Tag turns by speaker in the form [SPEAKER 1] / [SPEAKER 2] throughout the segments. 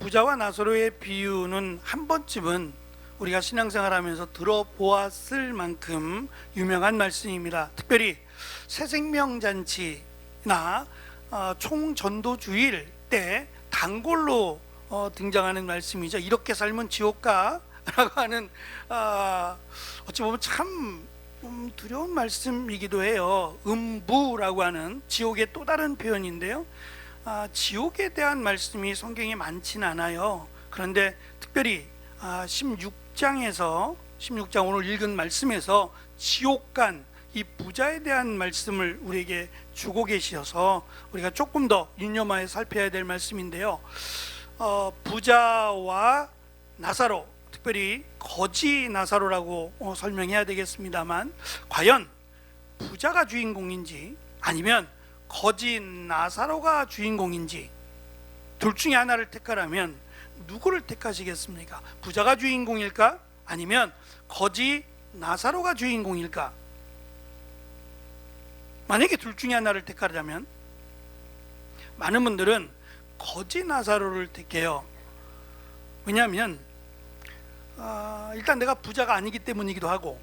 [SPEAKER 1] 부자와 나사로의 비유는 한 번쯤은 우리가 신앙생활하면서 들어보았을 만큼 유명한 말씀입니다. 특별히 새생명잔치나 총전도주일 때 단골로 등장하는 말씀이죠. 이렇게 살면 지옥가 라고 하는 어찌 보면 참 두려운 말씀이기도 해요. 음부라고 하는 지옥의 또 다른 표현인데요. 지옥에 대한 말씀이 성경에 많지는 않아요. 그런데 특별히 16장 오늘 읽은 말씀에서 지옥간 이 부자에 대한 말씀을 우리에게 주고 계셔서 우리가 조금 더 유념하여 살펴야 될 말씀인데요. 부자와 나사로, 특별히 거지 나사로라고 설명해야 되겠습니다만, 과연 부자가 주인공인지 아니면 거지 나사로가 주인공인지 둘 중에 하나를 택하라면 누구를 택하시겠습니까? 부자가 주인공일까? 아니면 거지 나사로가 주인공일까? 만약에 둘 중에 하나를 택하자면 많은 분들은 거지 나사로를 택해요. 왜냐하면 일단 내가 부자가 아니기 때문이기도 하고,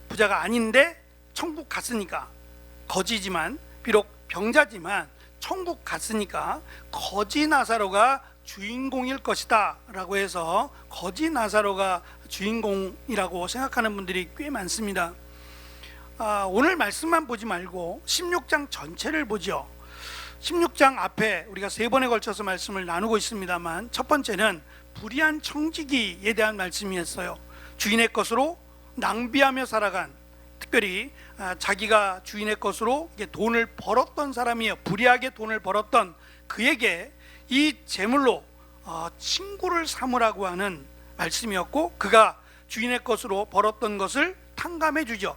[SPEAKER 1] 부자가 아닌데 천국 갔으니까, 거지지만 비록 병자지만 천국 갔으니까 거지 나사로가 주인공일 것이다 라고 해서 거지 나사로가 주인공이라고 생각하는 분들이 꽤 많습니다. 오늘 말씀만 보지 말고 16장 전체를 보죠. 16장 앞에 우리가 3번에 걸쳐서 말씀을 나누고 있습니다만, 첫 번째는 불의한 청지기에 대한 말씀이었어요. 주인의 것으로 낭비하며 살아간, 특별히 자기가 주인의 것으로 돈을 벌었던 사람이에요. 불의하게 돈을 벌었던 그에게 이 재물로 친구를 삼으라고 하는 말씀이었고, 그가 주인의 것으로 벌었던 것을 탕감해 주죠.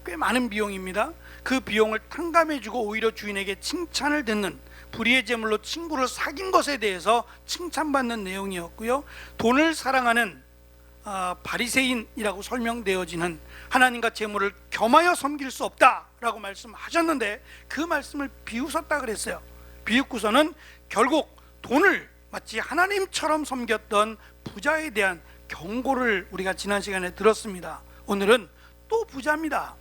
[SPEAKER 1] 꽤 많은 비용입니다. 그 비용을 탕감해 주고 오히려 주인에게 칭찬을 듣는, 불의의 재물로 친구를 사귄 것에 대해서 칭찬받는 내용이었고요. 돈을 사랑하는 바리새인이라고 설명되어지는, 하나님과 재물을 겸하여 섬길 수 없다라고 말씀하셨는데 그 말씀을 비웃었다 그랬어요. 비웃고서는 결국 돈을 마치 하나님처럼 섬겼던 부자에 대한 경고를 우리가 지난 시간에 들었습니다. 오늘은 또 부자입니다.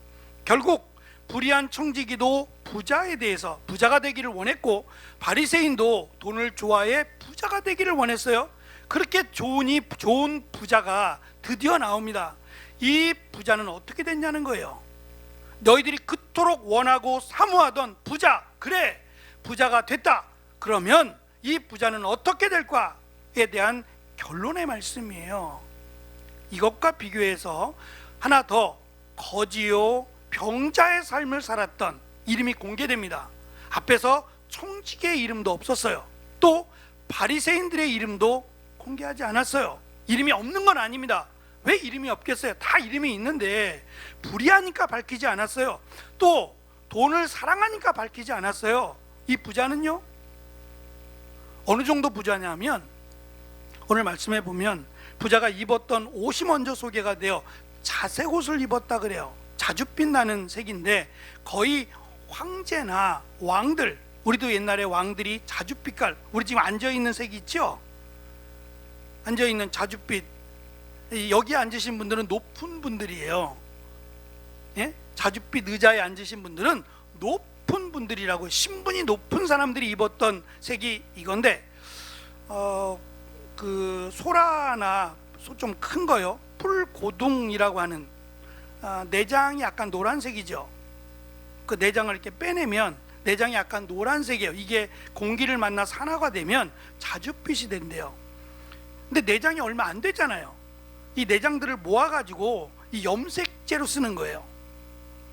[SPEAKER 1] 결국 불의한 청지기도 부자에 대해서 부자가 되기를 원했고, 바리새인도 돈을 좋아해 부자가 되기를 원했어요. 그렇게 좋은 부자가 드디어 나옵니다. 이 부자는 어떻게 됐냐는 거예요. 너희들이 그토록 원하고 사모하던 부자, 그래 부자가 됐다. 그러면 이 부자는 어떻게 될까에 대한 결론의 말씀이에요. 이것과 비교해서 하나 더, 거지요 병자의 삶을 살았던 이름이 공개됩니다. 앞에서 청지기의 이름도 없었어요. 또 바리새인들의 이름도 공개하지 않았어요. 이름이 없는 건 아닙니다. 왜 이름이 없겠어요? 다 이름이 있는데 불의하니까 밝히지 않았어요. 또 돈을 사랑하니까 밝히지 않았어요. 이 부자는요, 어느 정도 부자냐면 오늘 말씀해 보면 부자가 입었던 옷이 먼저 소개가 돼요. 자색 옷을 입었다 그래요. 자줏빛 나는 색인데 거의 황제나 왕들, 우리도 옛날에 왕들이 자줏빛깔, 우리 지금 앉아있는 색이 있죠? 앉아있는 자줏빛, 여기 앉으신 분들은 높은 분들이에요. 예? 자줏빛 의자에 앉으신 분들은 높은 분들이라고, 신분이 높은 사람들이 입었던 색이 이건데, 그 소라나 좀 큰 거요, 풀고둥이라고 하는, 내장이 약간 노란색이죠. 그 내장을 이렇게 빼내면 내장이 약간 노란색이에요. 이게 공기를 만나 산화가 되면 자줏빛이 된대요. 근데 내장이 얼마 안 되잖아요. 이 내장들을 모아가지고 이 염색제로 쓰는 거예요.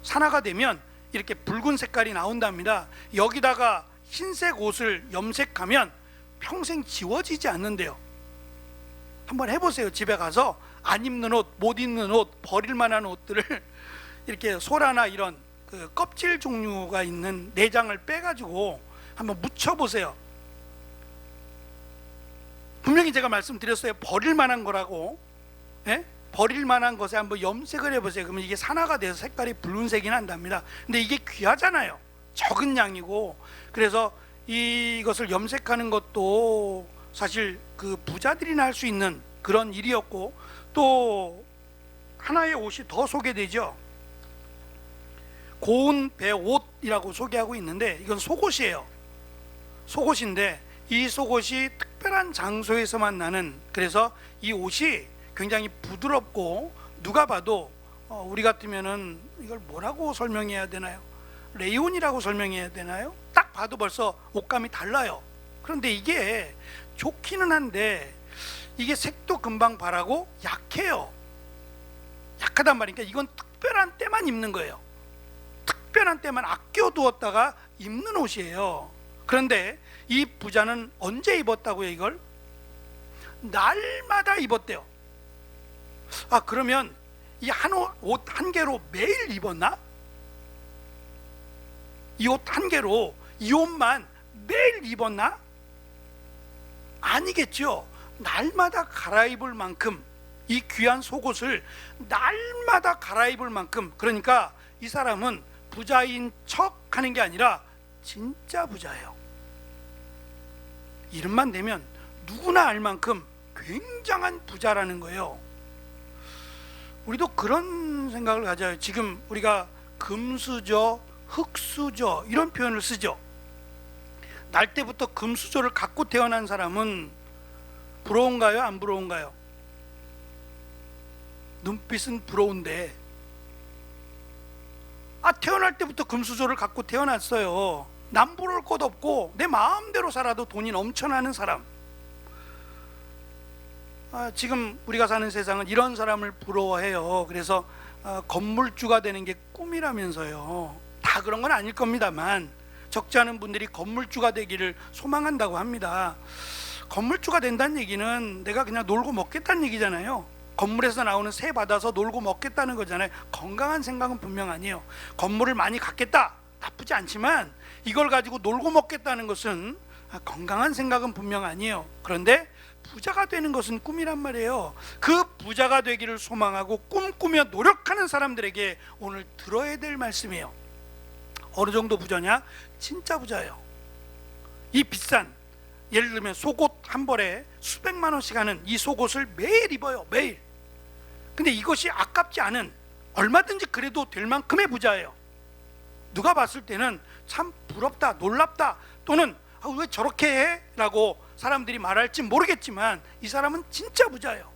[SPEAKER 1] 산화가 되면 이렇게 붉은 색깔이 나온답니다. 여기다가 흰색 옷을 염색하면 평생 지워지지 않는데요. 한번 해보세요. 집에 가서 안 입는 옷, 못 입는 옷, 버릴 만한 옷들을 이렇게 소라나 이런 그 껍질 종류가 있는 내장을 빼가지고 한번 묻혀보세요. 분명히 제가 말씀드렸어요. 버릴 만한 거라고. 예? 버릴 만한 것에 한번 염색을 해보세요. 그러면 이게 산화가 돼서 색깔이 붉은색이 난답니다. 근데 이게 귀하잖아요. 적은 양이고. 그래서 이것을 염색하는 것도 사실 그 부자들이나 할 수 있는 그런 일이었고, 또 하나의 옷이 더 소개되죠. 고운 배옷이라고 소개하고 있는데, 이건 속옷이에요. 속옷인데 이 속옷이 특별한 장소에서만 나는, 그래서 이 옷이 굉장히 부드럽고 누가 봐도 우리 같으면은 이걸 뭐라고 설명해야 되나요? 레이온이라고 설명해야 되나요? 딱 봐도 벌써 옷감이 달라요. 그런데 이게 좋기는 한데 이게 색도 금방 바라고 약해요. 약하단 말이니까 이건 특별한 때만 입는 거예요. 특별한 때만 아껴두었다가 입는 옷이에요. 그런데 이 부자는 언제 입었다고요? 이걸 날마다 입었대요. 그러면 이 옷 한 개로 매일 입었나? 이 옷 한 개로 이 옷만 매일 입었나? 아니겠죠. 날마다 갈아입을 만큼, 이 귀한 속옷을 날마다 갈아입을 만큼, 그러니까 이 사람은 부자인 척 하는 게 아니라 진짜 부자예요. 이름만 대면 누구나 알 만큼 굉장한 부자라는 거예요. 우리도 그런 생각을 가져요. 지금 우리가 금수저, 흙수저 이런 표현을 쓰죠. 날 때부터 금수저를 갖고 태어난 사람은 부러운가요? 안 부러운가요? 눈빛은 부러운데, 태어날 때부터 금수저를 갖고 태어났어요. 남 부러울 것 없고 내 마음대로 살아도 돈이 넘쳐나는 사람. 지금 우리가 사는 세상은 이런 사람을 부러워해요. 그래서 건물주가 되는 게 꿈이라면서요. 다 그런 건 아닐 겁니다만 적지 않은 분들이 건물주가 되기를 소망한다고 합니다. 건물주가 된다는 얘기는 내가 그냥 놀고 먹겠다는 얘기잖아요. 건물에서 나오는 세 받아서 놀고 먹겠다는 거잖아요. 건강한 생각은 분명 아니에요. 건물을 많이 갖겠다, 나쁘지 않지만 이걸 가지고 놀고 먹겠다는 것은 건강한 생각은 분명 아니에요. 그런데 부자가 되는 것은 꿈이란 말이에요. 그 부자가 되기를 소망하고 꿈꾸며 노력하는 사람들에게 오늘 들어야 될 말씀이에요. 어느 정도 부자냐? 진짜 부자예요. 이 비싼, 예를 들면 속옷 한 벌에 수백만 원씩 하는 이 속옷을 매일 입어요. 매일. 근데 이것이 아깝지 않은, 얼마든지 그래도 될 만큼의 부자예요. 누가 봤을 때는 참 부럽다, 놀랍다, 또는 왜 저렇게 해? 라고 사람들이 말할지 모르겠지만 이 사람은 진짜 부자예요.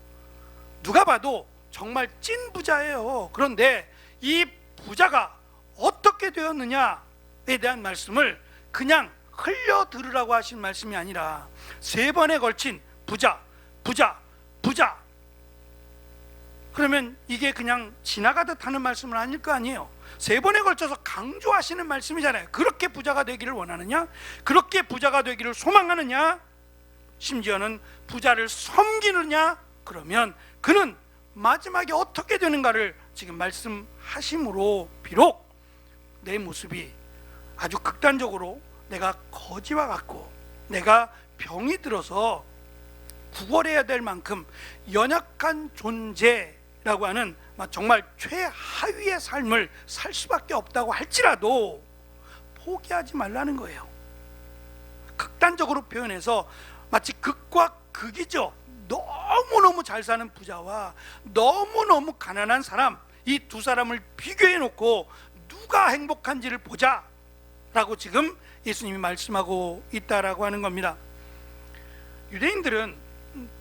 [SPEAKER 1] 누가 봐도 정말 찐 부자예요. 그런데 이 부자가 어떻게 되었느냐에 대한 말씀을 그냥 흘려 들으라고 하신 말씀이 아니라 3번에 걸친 부자, 부자, 부자. 그러면 이게 그냥 지나가듯 하는 말씀은 아닐 거 아니에요. 3번에 걸쳐서 강조하시는 말씀이잖아요. 그렇게 부자가 되기를 원하느냐? 그렇게 부자가 되기를 소망하느냐? 심지어는 부자를 섬기느냐? 그러면 그는 마지막에 어떻게 되는가를 지금 말씀하심으로, 비록 내 모습이 아주 극단적으로 내가 거지와 같고 내가 병이 들어서 구걸해야 될 만큼 연약한 존재라고 하는 정말 최하위의 삶을 살 수밖에 없다고 할지라도 포기하지 말라는 거예요. 극단적으로 표현해서 마치 극과 극이죠. 너무너무 잘 사는 부자와 너무너무 가난한 사람, 이 두 사람을 비교해 놓고 누가 행복한지를 보자 라고 지금 예수님이 말씀하고 있다라고 하는 겁니다. 유대인들은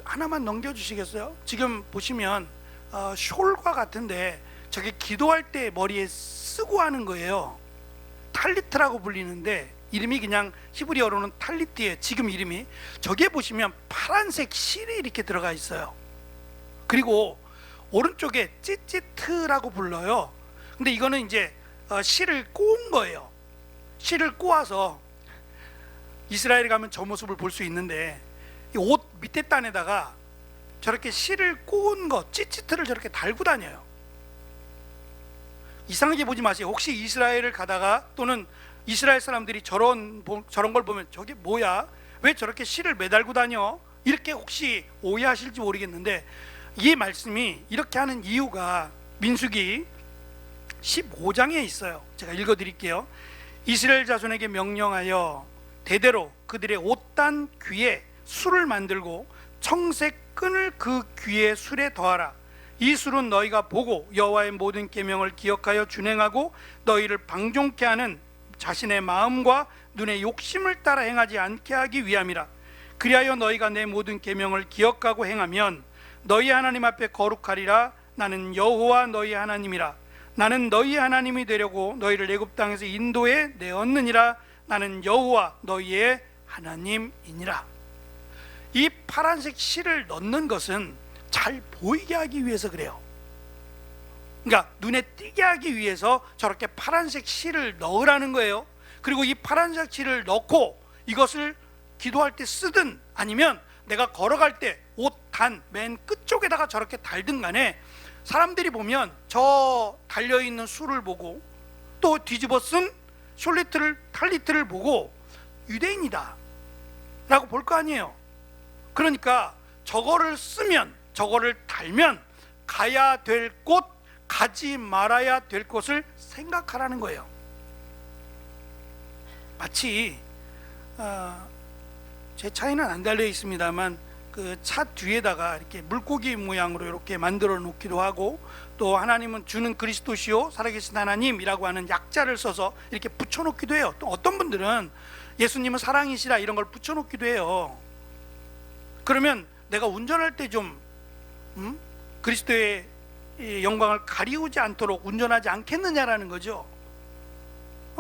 [SPEAKER 1] 하나만 넘겨주시겠어요? 지금 보시면 숄과 같은데 저게 기도할 때 머리에 쓰고 하는 거예요. 탈리트라고 불리는데 이름이 그냥 히브리어로는 탈리트예요. 지금 이름이. 저게 보시면 파란색 실이 이렇게 들어가 있어요. 그리고 오른쪽에 찌찌트라고 불러요. 근데 이거는 이제 실을 꼬은 거예요. 실을 꼬아서 이스라엘에 가면 저 모습을 볼 수 있는데 이 옷 밑에 단에다가 저렇게 실을 꼬은 거, 찌찌트를 저렇게 달고 다녀요. 이상하게 보지 마세요. 혹시 이스라엘을 가다가 또는 이스라엘 사람들이 저런 걸 보면 저게 뭐야? 왜 저렇게 실을 매달고 다녀? 이렇게 혹시 오해하실지 모르겠는데 이 말씀이 이렇게 하는 이유가 민수기 15장에 있어요. 제가 읽어드릴게요. 이스라엘 자손에게 명령하여 대대로 그들의 옷단 귀에 술을 만들고 청색 끈을 그 귀에 술에 더하라. 이 술은 너희가 보고 여호와의 모든 계명을 기억하여 준행하고 너희를 방종케 하는 자신의 마음과 눈의 욕심을 따라 행하지 않게 하기 위함이라. 그리하여 너희가 내 모든 계명을 기억하고 행하면 너희 하나님 앞에 거룩하리라. 나는 여호와 너희 하나님이라. 나는 너희 하나님이 되려고 너희를 애굽 땅에서 인도해 내었느니라. 나는 여호와 너희의 하나님이니라. 이 파란색 실을 넣는 것은 잘 보이게 하기 위해서 그래요. 그러니까 눈에 띄게 하기 위해서 저렇게 파란색 실을 넣으라는 거예요. 그리고 이 파란색 실을 넣고 이것을 기도할 때 쓰든 아니면 내가 걸어갈 때 옷 단 맨 끝쪽에다가 저렇게 달든 간에 사람들이 보면 저 달려있는 술을 보고 또 뒤집어 쓴 탈리트를 보고 유대인이다 라고 볼 거 아니에요. 그러니까 저거를 쓰면, 저거를 달면 가야 될 곳, 가지 말아야 될 곳을 생각하라는 거예요. 마치 제 차에는 안 달려 있습니다만 그 차 뒤에다가 이렇게 물고기 모양으로 이렇게 만들어 놓기도 하고, 또 하나님은 주는 그리스도시요 살아계신 하나님이라고 하는 약자를 써서 이렇게 붙여 놓기도 해요. 또 어떤 분들은 예수님은 사랑이시라 이런 걸 붙여 놓기도 해요. 그러면 내가 운전할 때 좀 그리스도의 영광을 가리우지 않도록 운전하지 않겠느냐라는 거죠.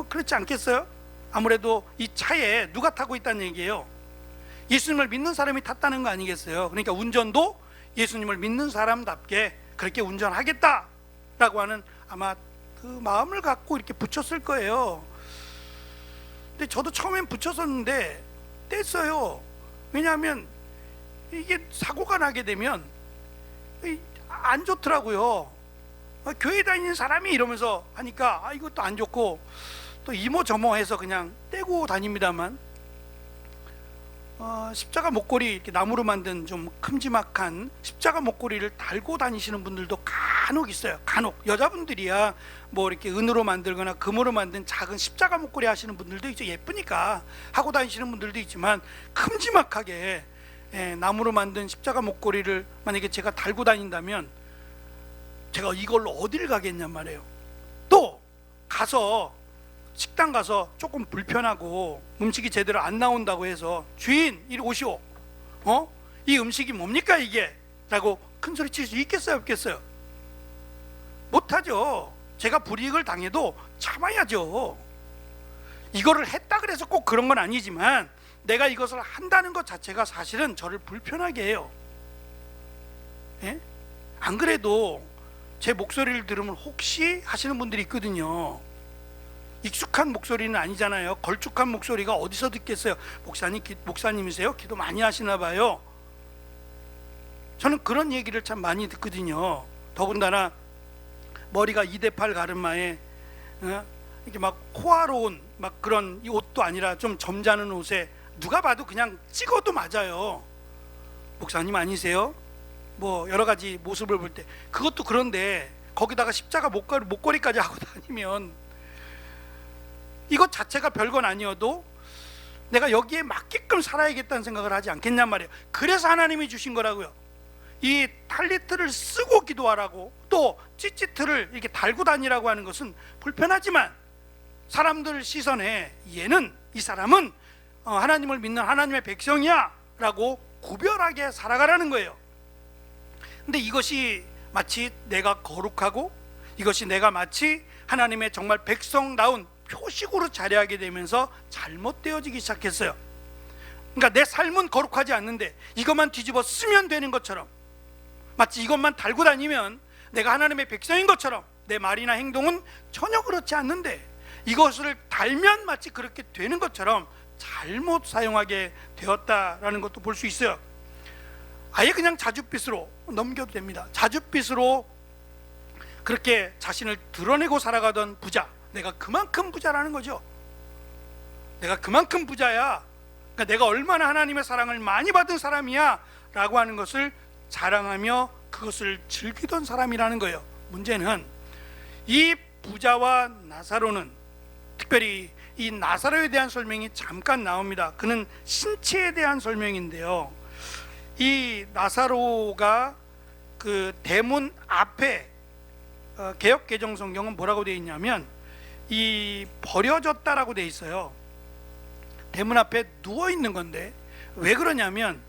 [SPEAKER 1] 그렇지 않겠어요? 아무래도 이 차에 누가 타고 있다는 얘기예요? 예수님을 믿는 사람이 탔다는 거 아니겠어요? 그러니까 운전도 예수님을 믿는 사람답게 그렇게 운전하겠다라고 하는 아마 그 마음을 갖고 이렇게 붙였을 거예요. 근데 저도 처음엔 붙였었는데 뗐어요. 왜냐하면 이게 사고가 나게 되면 안 좋더라고요. 교회 다니는 사람이 이러면서 하니까 이것도 안 좋고, 또 이모저모해서 그냥 떼고 다닙니다만, 십자가 목걸이, 이렇게 나무로 만든 좀 큼지막한 십자가 목걸이를 달고 다니시는 분들도 간혹 있어요. 간혹 여자분들이야 뭐 이렇게 은으로 만들거나 금으로 만든 작은 십자가 목걸이 하시는 분들도 있죠. 예쁘니까 하고 다니시는 분들도 있지만, 큼지막하게 나무로 만든 십자가 목걸이를 만약에 제가 달고 다닌다면 제가 이걸로 어딜 가겠냔 말이에요. 또 가서 식당 가서 조금 불편하고 음식이 제대로 안 나온다고 해서 주인 이리 오시오, 이 음식이 뭡니까 이게? 라고 큰 소리 칠 수 있겠어요 없겠어요? 못하죠. 제가 불이익을 당해도 참아야죠. 이거를 했다 그래서 꼭 그런 건 아니지만 내가 이것을 한다는 것 자체가 사실은 저를 불편하게 해요. 안 그래도 제 목소리를 들으면 혹시 하시는 분들이 있거든요. 익숙한 목소리는 아니잖아요. 걸쭉한 목소리가 어디서 듣겠어요? 목사님이세요? 기도 많이 하시나 봐요. 저는 그런 얘기를 참 많이 듣거든요. 더군다나 머리가 2대8 가르마에 이렇게 막 호화로운 막 그런 이 옷도 아니라 좀 점잖은 옷에 누가 봐도 그냥 찍어도 맞아요. 목사님 아니세요? 뭐 여러 가지 모습을 볼 때 그것도 그런데 거기다가 십자가 목걸이까지 하고 다니면 이것 자체가 별건 아니어도 내가 여기에 맞게끔 살아야겠다는 생각을 하지 않겠냔 말이에요. 그래서 하나님이 주신 거라고요. 이 탈리트를 쓰고 기도하라고, 또 찌찌트를 이렇게 달고 다니라고 하는 것은 불편하지만 사람들 시선에 얘는, 이 사람은 하나님을 믿는 하나님의 백성이야 라고 구별하게 살아가라는 거예요. 근데 이것이 마치 내가 거룩하고, 이것이 내가 마치 하나님의 정말 백성다운 표식으로 자리하게 되면서 잘못되어지기 시작했어요. 그러니까 내 삶은 거룩하지 않는데 이것만 뒤집어 쓰면 되는 것처럼, 마치 이것만 달고 다니면 내가 하나님의 백성인 것처럼 내 말이나 행동은 전혀 그렇지 않는데 이것을 달면 마치 그렇게 되는 것처럼 잘못 사용하게 되었다라는 것도 볼 수 있어요. 아예 그냥 자줏빛으로 넘겨도 됩니다. 자줏빛으로 그렇게 자신을 드러내고 살아가던 부자, 내가 그만큼 부자라는 거죠. 내가 그만큼 부자야, 그러니까 내가 얼마나 하나님의 사랑을 많이 받은 사람이야 라고 하는 것을 자랑하며 그것을 즐기던 사람이라는 거예요. 문제는 이 부자와 나사로는, 특별히 이 나사로에 대한 설명이 잠깐 나옵니다. 그는 신체에 대한 설명인데요. 이 나사로가 그 대문 앞에 개역 개정 성경은 뭐라고 되어 있냐면 이 버려졌다라고 되어 있어요. 대문 앞에 누워 있는 건데 왜 그러냐면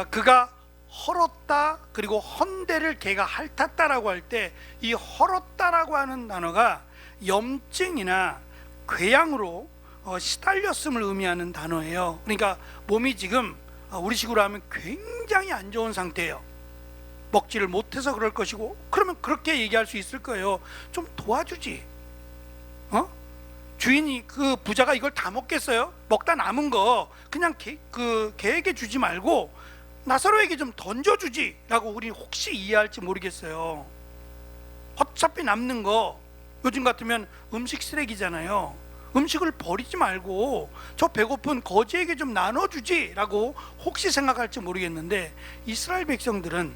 [SPEAKER 1] 그가 헐었다 그리고 헌대를 걔가 핥았다라고 할 때 이 헐었다라고 하는 단어가 염증이나 궤양으로 시달렸음을 의미하는 단어예요. 그러니까 몸이 지금 우리식으로 하면 굉장히 안 좋은 상태예요. 먹지를 못해서 그럴 것이고, 그러면 그렇게 얘기할 수 있을 거예요. 좀 도와주지. 주인이 그 부자가 이걸 다 먹겠어요? 먹다 남은 거 그냥 걔에게 주지 말고 나사로에게 좀 던져주지 라고 우리 혹시 이해할지 모르겠어요. 어차피 남는 거 요즘 같으면 음식 쓰레기잖아요. 음식을 버리지 말고 저 배고픈 거지에게 좀 나눠주지 라고 혹시 생각할지 모르겠는데, 이스라엘 백성들은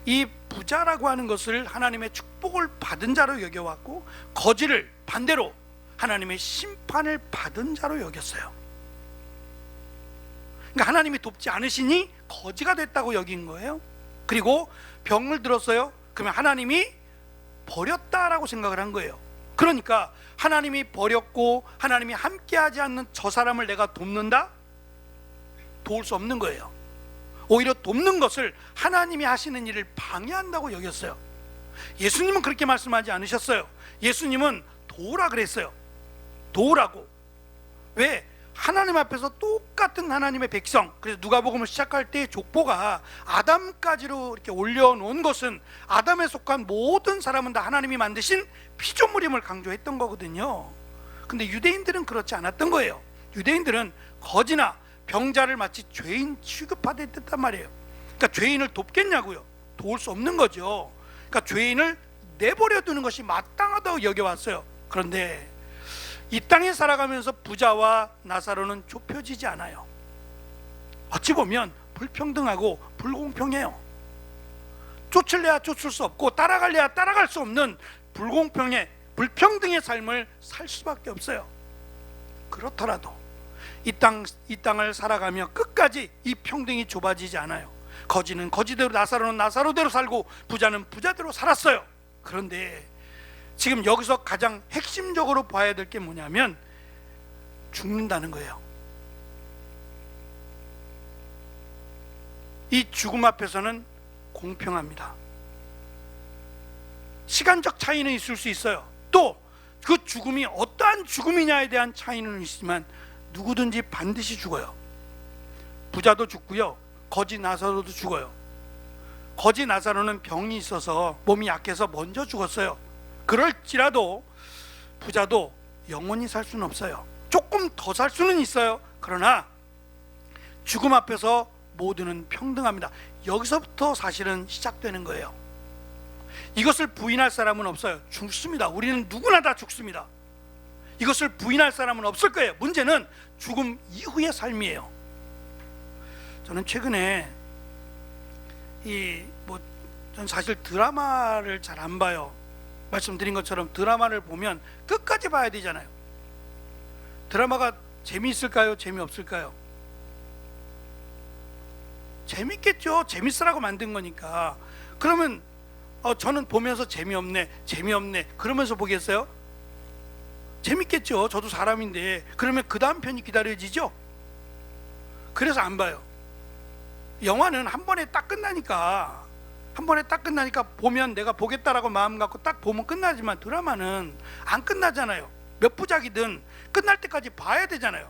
[SPEAKER 1] 이 부자라고 하는 것을 하나님의 축복을 받은 자로 여겨왔고, 거지를 반대로 하나님의 심판을 받은 자로 여겼어요. 그러니까 하나님이 돕지 않으시니 거지가 됐다고 여긴 거예요. 그리고 병을 들었어요. 그러면 하나님이 버렸다라고 생각을 한 거예요. 그러니까 하나님이 버렸고 하나님이 함께하지 않는 저 사람을 내가 돕는다? 도울 수 없는 거예요. 오히려 돕는 것을 하나님이 하시는 일을 방해한다고 여겼어요. 예수님은 그렇게 말씀하지 않으셨어요. 예수님은 도우라 그랬어요. 도우라고. 왜? 하나님 앞에서 똑같은 하나님의 백성, 그래서 누가복음을 시작할 때 족보가 아담까지로 이렇게 올려놓은 것은 아담에 속한 모든 사람은 다 하나님이 만드신 피조물임을 강조했던 거거든요. 근데 유대인들은 그렇지 않았던 거예요. 유대인들은 거지나 병자를 마치 죄인 취급하듯단 말이에요. 그러니까 죄인을 돕겠냐고요? 도울 수 없는 거죠. 그러니까 죄인을 내버려 두는 것이 마땅하다고 여겨왔어요. 그런데 이 땅에 살아가면서 부자와 나사로는 좁혀지지 않아요. 어찌 보면 불평등하고 불공평해요. 쫓을래야 쫓을 수 없고 따라갈래야 따라갈 수 없는 불평등의 삶을 살 수밖에 없어요. 그렇더라도 이 땅을 살아가며 끝까지 이 평등이 좁아지지 않아요. 거지는 거지대로, 나사로는 나사로대로 살고 부자는 부자대로 살았어요. 그런데 지금 여기서 가장 핵심적으로 봐야 될 게 뭐냐면 죽는다는 거예요. 이 죽음 앞에서는 공평합니다. 시간적 차이는 있을 수 있어요. 또 그 죽음이 어떠한 죽음이냐에 대한 차이는 있지만 누구든지 반드시 죽어요. 부자도 죽고요, 거지 나사로도 죽어요. 거지 나사로는 병이 있어서 몸이 약해서 먼저 죽었어요. 그럴지라도 부자도 영원히 살 수는 없어요. 조금 더 살 수는 있어요. 그러나 죽음 앞에서 모두는 평등합니다. 여기서부터 사실은 시작되는 거예요. 이것을 부인할 사람은 없어요. 죽습니다. 우리는 누구나 다 죽습니다. 이것을 부인할 사람은 없을 거예요. 문제는 죽음 이후의 삶이에요. 저는 최근에 전 사실 드라마를 잘 안 봐요. 말씀드린 것처럼 드라마를 보면 끝까지 봐야 되잖아요. 드라마가 재미있을까요? 재미없을까요? 재밌겠죠. 재밌으라고 만든 거니까. 그러면 저는 보면서 재미없네 그러면서 보겠어요? 재밌겠죠. 저도 사람인데. 그러면 그 다음 편이 기다려지죠. 그래서 안 봐요. 영화는 한 번에 딱 끝나니까 보면 내가 보겠다라고 마음 갖고 딱 보면 끝나지만 드라마는 안 끝나잖아요. 몇 부작이든 끝날 때까지 봐야 되잖아요.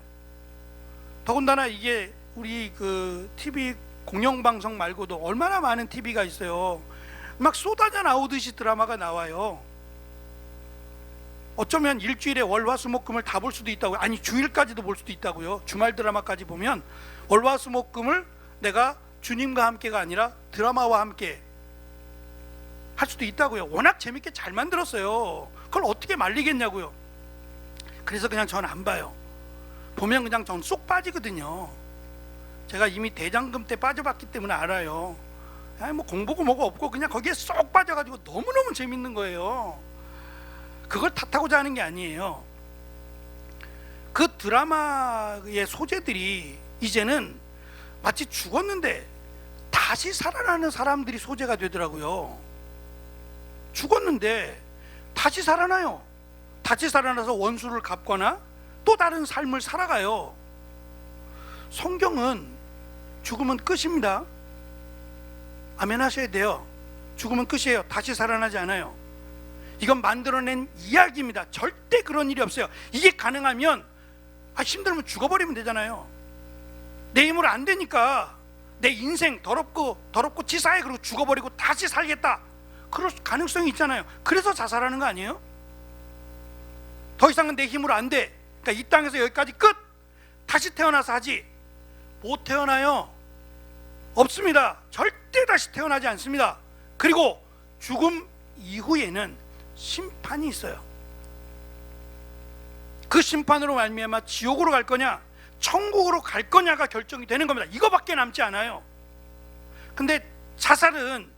[SPEAKER 1] 더군다나 이게 우리 그 TV 공영방송 말고도 얼마나 많은 TV가 있어요. 막 쏟아져 나오듯이 드라마가 나와요. 어쩌면 일주일에 월화수목금을 다 볼 수도 있다고요. 아니 주일까지도 볼 수도 있다고요. 주말 드라마까지 보면 월화수목금을 내가 주님과 함께가 아니라 드라마와 함께 할 수도 있다고요. 워낙 재밌게 잘 만들었어요. 그걸 어떻게 말리겠냐고요. 그래서 그냥 전 안 봐요. 보면 그냥 전 쏙 빠지거든요. 제가 이미 대장금 때 빠져봤기 때문에 알아요. 뭐 공보고 뭐가 없고 그냥 거기에 쏙 빠져가지고 너무너무 재밌는 거예요. 그걸 탓하고자 하는 게 아니에요. 그 드라마의 소재들이 이제는 마치 죽었는데 다시 살아나는 사람들이 소재가 되더라고요. 죽었는데 다시 살아나요. 다시 살아나서 원수를 갚거나 또 다른 삶을 살아가요. 성경은 죽으면 끝입니다. 아멘 하셔야 돼요. 죽으면 끝이에요. 다시 살아나지 않아요. 이건 만들어낸 이야기입니다. 절대 그런 일이 없어요. 이게 가능하면 힘들면 죽어버리면 되잖아요. 내 힘으로 안 되니까 내 인생 더럽고 치사해 그리고 죽어버리고 다시 살겠다, 그럴 가능성이 있잖아요. 그래서 자살하는 거 아니에요? 더 이상은 내 힘으로 안 돼, 그러니까 이 땅에서 여기까지 끝, 다시 태어나서 하지. 못 태어나요. 없습니다. 절대 다시 태어나지 않습니다. 그리고 죽음 이후에는 심판이 있어요. 그 심판으로 말미암아 지옥으로 갈 거냐 천국으로 갈 거냐가 결정이 되는 겁니다. 이거밖에 남지 않아요. 근데 자살은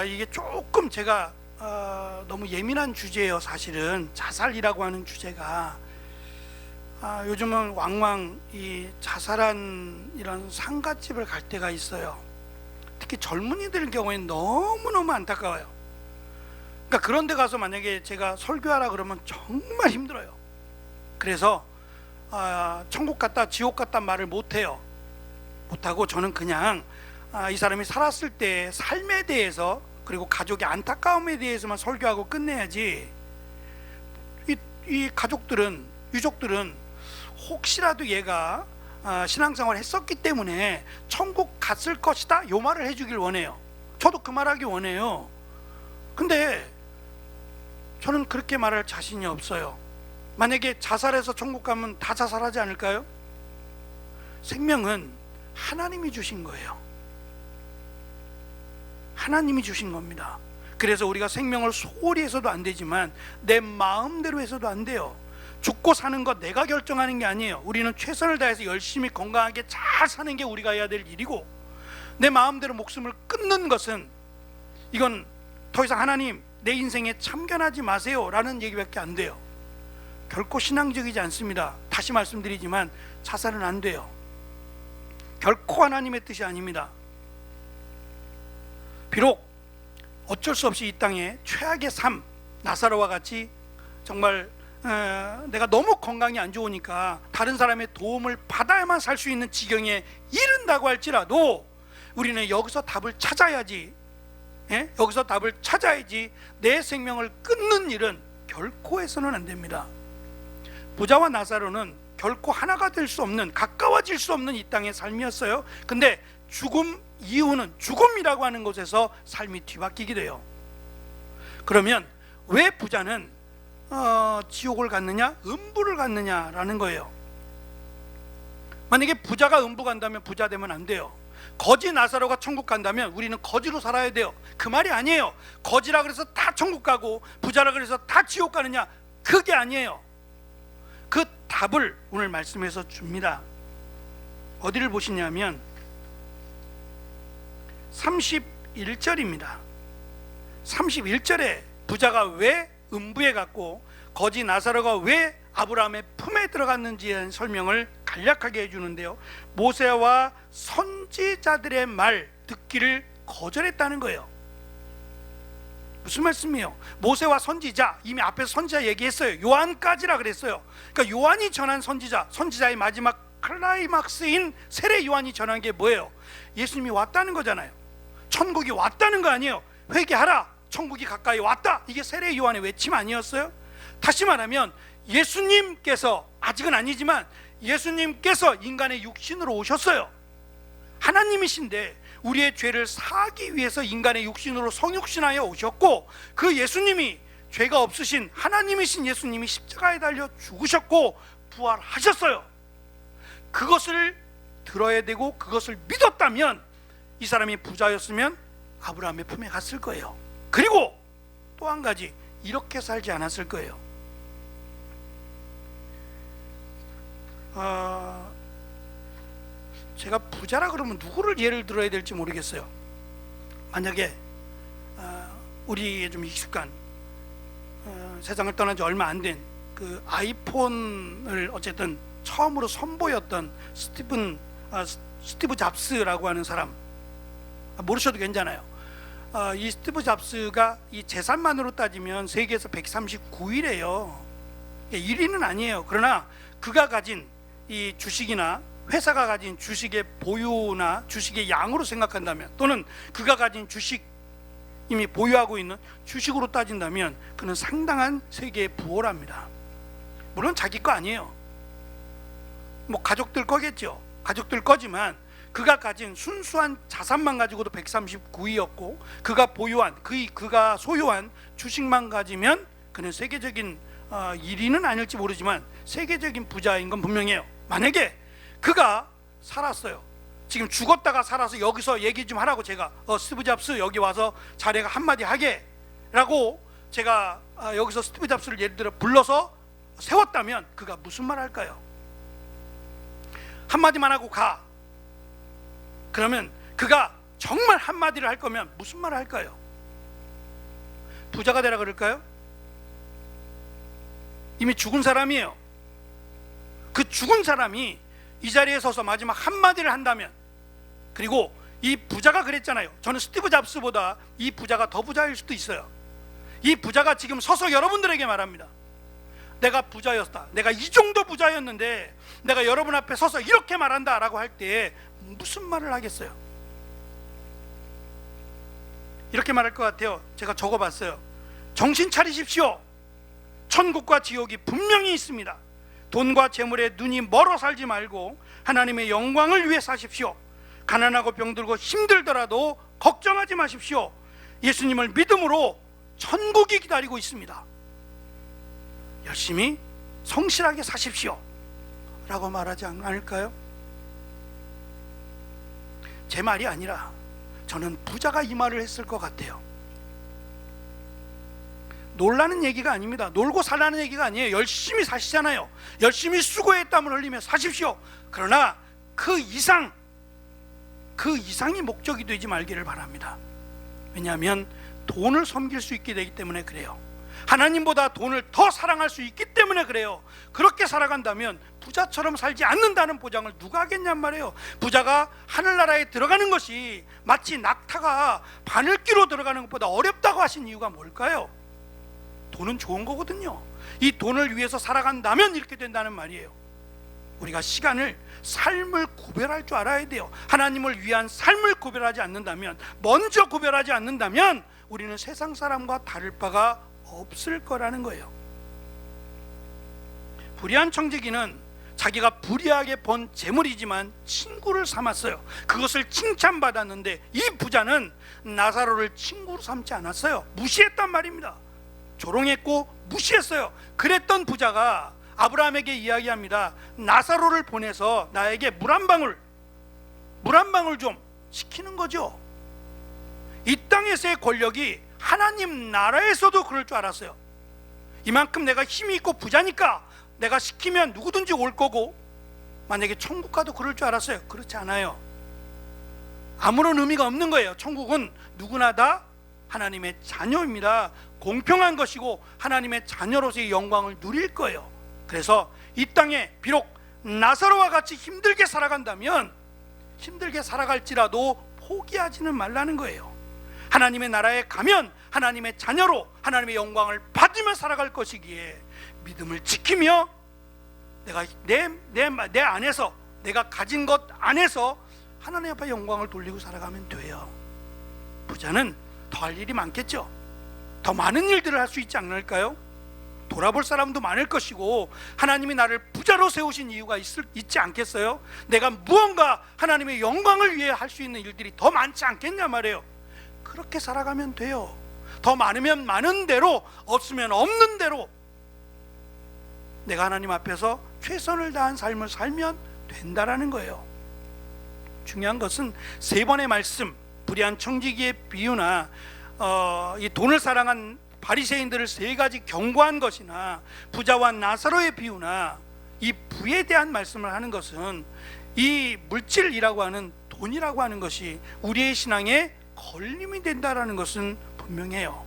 [SPEAKER 1] 이게 조금 제가 너무 예민한 주제예요. 사실은 자살이라고 하는 주제가 요즘은 왕왕 이 자살한 이런 상가집을 갈 때가 있어요. 특히 젊은이들 경우에는 너무너무 안타까워요. 그러니까 그런 데 가서 만약에 제가 설교하라 그러면 정말 힘들어요. 그래서 천국 갔다 지옥 갔다 말을 못해요. 못하고 저는 그냥 이 사람이 살았을 때 삶에 대해서 그리고 가족의 안타까움에 대해서만 설교하고 끝내야지, 이 가족들은, 유족들은 혹시라도 얘가 신앙생활을 했었기 때문에 천국 갔을 것이다 요 말을 해주길 원해요. 저도 그 말하기 원해요. 근데 저는 그렇게 말할 자신이 없어요. 만약에 자살해서 천국 가면 다 자살하지 않을까요? 생명은 하나님이 주신 거예요. 하나님이 주신 겁니다. 그래서 우리가 생명을 소홀히 해서도 안 되지만 내 마음대로 해서도 안 돼요. 죽고 사는 것 내가 결정하는 게 아니에요. 우리는 최선을 다해서 열심히 건강하게 잘 사는 게 우리가 해야 될 일이고, 내 마음대로 목숨을 끊는 것은 이건 더 이상 하나님 내 인생에 참견하지 마세요 라는 얘기밖에 안 돼요. 결코 신앙적이지 않습니다. 다시 말씀드리지만 자살은 안 돼요. 결코 하나님의 뜻이 아닙니다. 비록 어쩔 수 없이 이 땅에 최악의 삶, 나사로와 같이 정말 내가 너무 건강이 안 좋으니까 다른 사람의 도움을 받아야만 살 수 있는 지경에 이른다고 할지라도 우리는 여기서 답을 찾아야지, 여기서 답을 찾아야지 내 생명을 끊는 일은 결코 해서는 안 됩니다. 부자와 나사로는 결코 하나가 될 수 없는, 가까워질 수 없는 이 땅의 삶이었어요. 근데 죽음 이후는, 죽음이라고 하는 곳에서 삶이 뒤바뀌게 돼요. 그러면 왜 부자는 지옥을 갔느냐, 음부를 갔느냐라는 거예요. 만약에 부자가 음부 간다면 부자 되면 안 돼요. 거지 나사로가 천국 간다면 우리는 거지로 살아야 돼요. 그 말이 아니에요. 거지라 그래서 다 천국 가고 부자라 그래서 다 지옥 가느냐, 그게 아니에요. 그 답을 오늘 말씀에서 줍니다. 어디를 보시냐면 31절입니다. 31절에 부자가 왜 음부에 갔고 거지 나사로가 왜 아브라함의 품에 들어갔는지에 대한 설명을 간략하게 해주는데요, 모세와 선지자들의 말 듣기를 거절했다는 거예요. 무슨 말씀이에요? 모세와 선지자, 이미 앞에서 선지자 얘기했어요. 요한까지라 그랬어요. 그러니까 요한이 전한 선지자, 선지자의 마지막 클라이막스인 세례 요한이 전한 게 뭐예요? 예수님이 왔다는 거잖아요. 천국이 왔다는 거 아니에요. 회개하라, 천국이 가까이 왔다, 이게 세례 요한의 외침 아니었어요? 다시 말하면 예수님께서, 아직은 아니지만 예수님께서 인간의 육신으로 오셨어요. 하나님이신데 우리의 죄를 사하기 위해서 인간의 육신으로 성육신하여 오셨고, 그 예수님이 죄가 없으신 하나님이신 예수님이 십자가에 달려 죽으셨고 부활하셨어요. 그것을 들어야 되고 그것을 믿었다면 이 사람이 부자였으면 아브라함의 품에 갔을 거예요. 그리고 또 한 가지, 이렇게 살지 않았을 거예요. 제가 부자라 그러면 누구를 예를 들어야 될지 모르겠어요. 만약에 우리에 좀 익숙한 세상을 떠난 지 얼마 안 된 그 아이폰을 어쨌든 처음으로 선보였던 스티브 잡스라고 하는 사람, 모르셔도 괜찮아요. 이 스티브 잡스가 이 재산만으로 따지면 세계에서 139위래요. 1위는 아니에요. 그러나 그가 가진 이 주식이나 회사가 가진 주식의 보유나 주식의 양으로 생각한다면, 또는 그가 가진 주식, 이미 보유하고 있는 주식으로 따진다면 그는 상당한 세계의 부호랍니다. 물론 자기 거 아니에요. 뭐 가족들 거겠죠. 가족들 거지만 그가 가진 순수한 자산만 가지고도 139위였고, 그가 보유한 그가 소유한 주식만 가지면 그는 세계적인 1위는 아닐지 모르지만 세계적인 부자인 건 분명해요. 만약에 그가 살았어요. 지금 죽었다가 살아서 여기서 얘기 좀 하라고 제가 스티브 잡스 여기 와서 자네가 한마디 하게 라고 제가 여기서 스티브 잡스를 예를 들어 불러서 세웠다면 그가 무슨 말 할까요? 한마디만 하고 가. 그러면 그가 정말 한마디를 할 거면 무슨 말을 할까요? 부자가 되라 그럴까요? 이미 죽은 사람이에요. 그 죽은 사람이 이 자리에 서서 마지막 한마디를 한다면, 그리고 이 부자가 그랬잖아요. 저는 스티브 잡스보다 이 부자가 더 부자일 수도 있어요. 이 부자가 지금 서서 여러분들에게 말합니다. 내가 부자였다, 내가 이 정도 부자였는데 내가 여러분 앞에 서서 이렇게 말한다 라고 할 때 무슨 말을 하겠어요? 이렇게 말할 것 같아요. 제가 적어봤어요. 정신 차리십시오. 천국과 지옥이 분명히 있습니다. 돈과 재물에 눈이 멀어 살지 말고 하나님의 영광을 위해 사십시오. 가난하고 병들고 힘들더라도 걱정하지 마십시오. 예수님을 믿음으로 천국이 기다리고 있습니다. 열심히 성실하게 사십시오 라고 말하지 않을까요? 제 말이 아니라 저는 부자가 이 말을 했을 것 같아요. 놀라는 얘기가 아닙니다. 놀고 살라는 얘기가 아니에요. 열심히 사시잖아요. 열심히 수고의 땀을 흘리며 사십시오. 그러나 그 이상이 목적이 되지 말기를 바랍니다. 왜냐하면 돈을 섬길 수 있게 되기 때문에 그래요. 하나님보다 돈을 더 사랑할 수 있기 때문에 그래요. 그렇게 살아간다면 부자처럼 살지 않는다는 보장을 누가 하겠냔 말이에요. 부자가 하늘나라에 들어가는 것이 마치 낙타가 바늘귀로 들어가는 것보다 어렵다고 하신 이유가 뭘까요? 돈은 좋은 거거든요. 이 돈을 위해서 살아간다면 이렇게 된다는 말이에요. 우리가 시간을, 삶을 구별할 줄 알아야 돼요. 하나님을 위한 삶을 구별하지 않는다면, 먼저 구별하지 않는다면 우리는 세상 사람과 다를 바가 없을 거라는 거예요. 불의한 청지기는 자기가 불의하게 번 재물이지만 친구를 삼았어요. 그것을 칭찬받았는데 이 부자는 나사로를 친구로 삼지 않았어요. 무시했단 말입니다. 조롱했고 무시했어요. 그랬던 부자가 아브라함에게 이야기합니다. 나사로를 보내서 나에게 물 한 방울 좀 시키는 거죠. 이 땅에서의 권력이 하나님 나라에서도 그럴 줄 알았어요. 이만큼 내가 힘이 있고 부자니까 내가 시키면 누구든지 올 거고, 만약에 천국 가도 그럴 줄 알았어요. 그렇지 않아요. 아무런 의미가 없는 거예요. 천국은 누구나 다 하나님의 자녀입니다. 공평한 것이고 하나님의 자녀로서의 영광을 누릴 거예요. 그래서 이 땅에 비록 나사로와 같이 힘들게 살아간다면 힘들게 살아갈지라도 포기하지는 말라는 거예요. 하나님의 나라에 가면 하나님의 자녀로 하나님의 영광을 받으며 살아갈 것이기에 믿음을 지키며 내가 내 안에서, 내가 가진 것 안에서 하나님 앞에 영광을 돌리고 살아가면 돼요. 부자는 더 할 일이 많겠죠. 더 많은 일들을 할 수 있지 않을까요? 돌아볼 사람도 많을 것이고 하나님이 나를 부자로 세우신 이유가 있지 않겠어요? 내가 무언가 하나님의 영광을 위해 할 수 있는 일들이 더 많지 않겠냐 말이에요. 그렇게 살아가면 돼요. 더 많으면 많은 대로, 없으면 없는 대로 내가 하나님 앞에서 최선을 다한 삶을 살면 된다라는 거예요. 중요한 것은 세 번의 말씀, 불의한 청지기의 비유나 이 돈을 사랑한 바리새인들을 세 가지 경고한 것이나 부자와 나사로의 비유나 이 부에 대한 말씀을 하는 것은 이 물질이라고 하는 돈이라고 하는 것이 우리의 신앙에 걸림이 된다라는 것은 분명해요.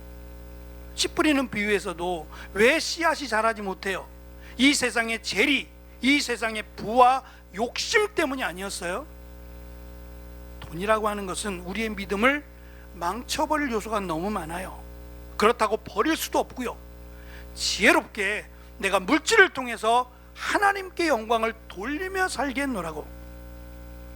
[SPEAKER 1] 씨 뿌리는 비유에서도 왜 씨앗이 자라지 못해요? 이 세상의 재리, 이 세상의 부와 욕심 때문이 아니었어요. 돈이라고 하는 것은 우리의 믿음을 망쳐버릴 요소가 너무 많아요. 그렇다고 버릴 수도 없고요. 지혜롭게 내가 물질을 통해서 하나님께 영광을 돌리며 살겠노라고,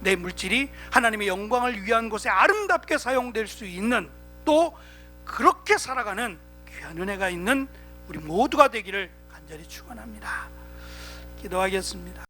[SPEAKER 1] 내 물질이 하나님의 영광을 위한 곳에 아름답게 사용될 수 있는, 또 그렇게 살아가는 귀한 은혜가 있는 우리 모두가 되기를 간절히 축원합니다. 기도하겠습니다.